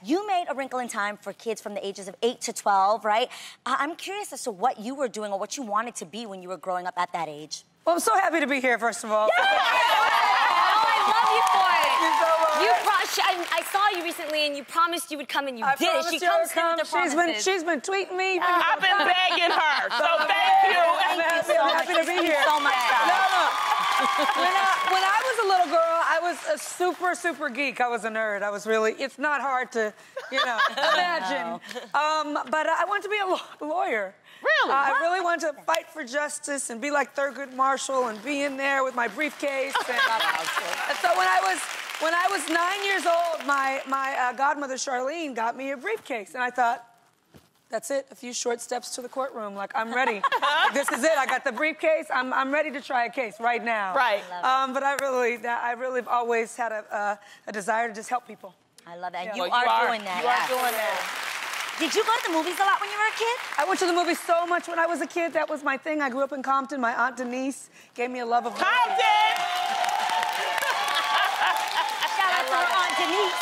You made A Wrinkle in Time for kids from the ages of 8 to 12, right? I'm curious as to what you were doing or what you wanted to be when you were growing up at that age. Well, I'm so happy to be here, first of all. Oh, I love you for it. Thank you so much. I saw you recently, and you promised you would come, and you did. She comes through with her promises. She's been tweeting me. I've been begging her, so thank you. I'm happy to be here. So much When I was a little girl, I was a super geek. I was a nerd. I was really, it's not hard to, imagine. But I wanted to be a lawyer. Really? I really wanted to fight for justice and be like Thurgood Marshall and be in there with my briefcase. And so when I was 9 years old, my godmother, Charlene, got me a briefcase. And I thought, that's it, a few short steps to the courtroom. Like, I'm ready. This is it. I got the briefcase. I'm ready to try a case right now. Right. But I really have always had a desire to just help people. I love that. Yeah. You are doing that. You are doing that. Did you go to the movies a lot when you were a kid? I went to the movies so much when I was a kid. That was my thing. I grew up in Compton. My Aunt Denise gave me a love of movies. Compton! Shout out to her Aunt Denise.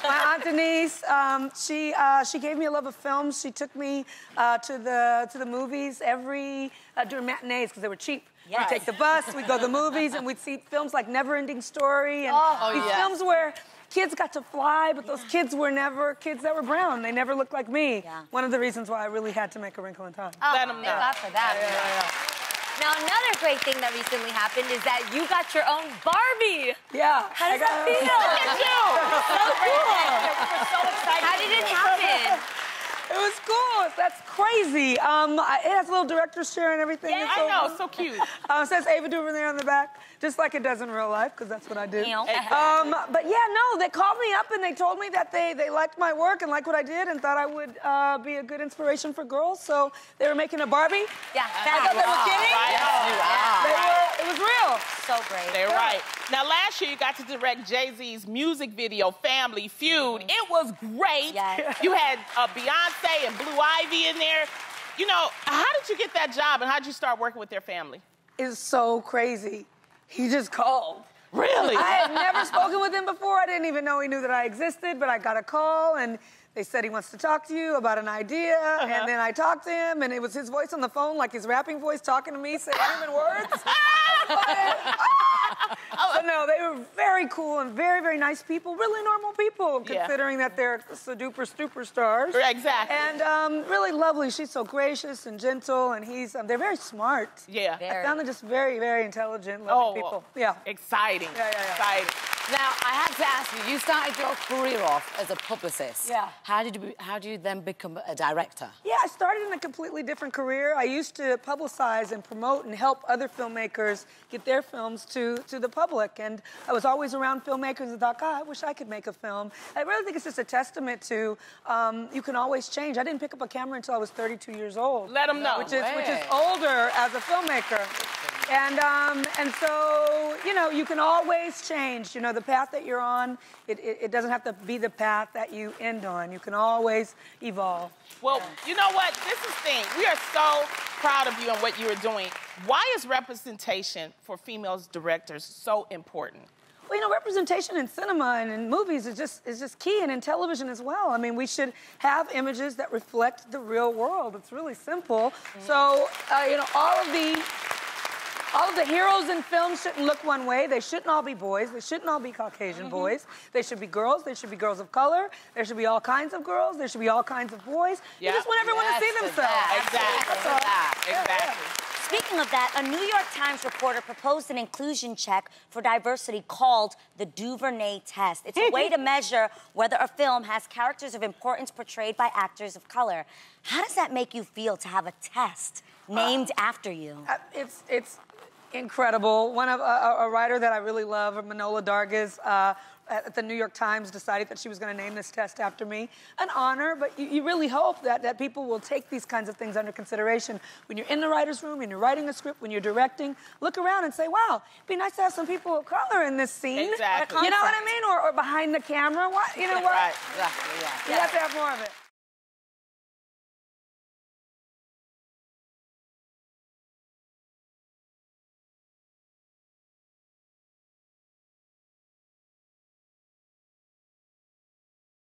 My Aunt Denise, she gave me a love of films. She took me to the movies during matinees because they were cheap. Yes. We'd take the bus, we'd go to the movies, and we'd see films like Never Ending Story and these films where kids got to fly, but those kids were never kids that were brown. They never looked like me. Yeah. One of the reasons why I really had to make A Wrinkle in Time. Let them know. Thank God for that. Now, another great thing that recently happened is that you got your own Barbie. Yeah. How does that feel? Look at you. So cool. We're so excited. How did it happen? It was cool. That's crazy. It has a little director's chair and everything. Yeah, I know, so cute. It says Ava DuVernay on the back, just like it does in real life, because that's what I do. But yeah, no, they called me up and they told me that they liked my work and liked what I did and thought I would be a good inspiration for girls. So they were making a Barbie. Yeah. I thought they were kidding. Right. It was real. So great. They're right. Now, last year, you got to direct Jay-Z's music video, Family Feud. It was great. Yes. You had Beyonce and Blue Ivy in there. You know, how did you get that job, and how did you start working with their family? It's so crazy. He just called. Really? I had never spoken with him before. I didn't even know he knew that I existed, but I got a call, and they said he wants to talk to you about an idea, and then I talked to him, and it was his voice on the phone, like his rapping voice, talking to me, saying human words. So no, they were very cool and very nice people, really normal people, considering that they're so duper superstars. Exactly. And really lovely. She's so gracious and gentle, and they're very smart. Yeah. I found them just very intelligent, lovely people. Yeah. Exciting. Yeah. Exciting. Now, I have to ask you started your career off as a publicist. Yeah. How do you then become a director? Yeah, I started in a completely different career. I used to publicize and promote and help other filmmakers get their films to the public. And I was always around filmmakers and thought, God, I wish I could make a film. I really think it's just a testament to you can always change. I didn't pick up a camera until I was 32 years old. Let them know. Which is older as a filmmaker. And so, you can always change. The path that you're on, it doesn't have to be the path that you end on. You can always evolve. Well, you know what? This is the thing. We are so proud of you and what you are doing. Why is representation for female directors so important? Well, representation in cinema and in movies is just key, and in television as well. I mean, we should have images that reflect the real world. It's really simple. So, all of the heroes in films shouldn't look one way. They shouldn't all be boys. They shouldn't all be Caucasian boys. They should be girls. They should be girls of color. There should be all kinds of girls. There should be all kinds of boys. You just want everyone to see themselves. Exactly. Speaking of that, a New York Times reporter proposed an inclusion check for diversity called the DuVernay test. It's a way to measure whether a film has characters of importance portrayed by actors of color. How does that make you feel to have a test named after you? It's incredible. A writer that I really love, Manohla Dargis, at the New York Times decided that she was going to name this test after me. An honor, but you really hope that people will take these kinds of things under consideration. When you're in the writer's room, when you're writing a script, when you're directing, look around and say, wow, it'd be nice to have some people of color in this scene. Exactly. You know what I mean? Or behind the camera. You know what? Right. Exactly, yeah. You have to have more of it.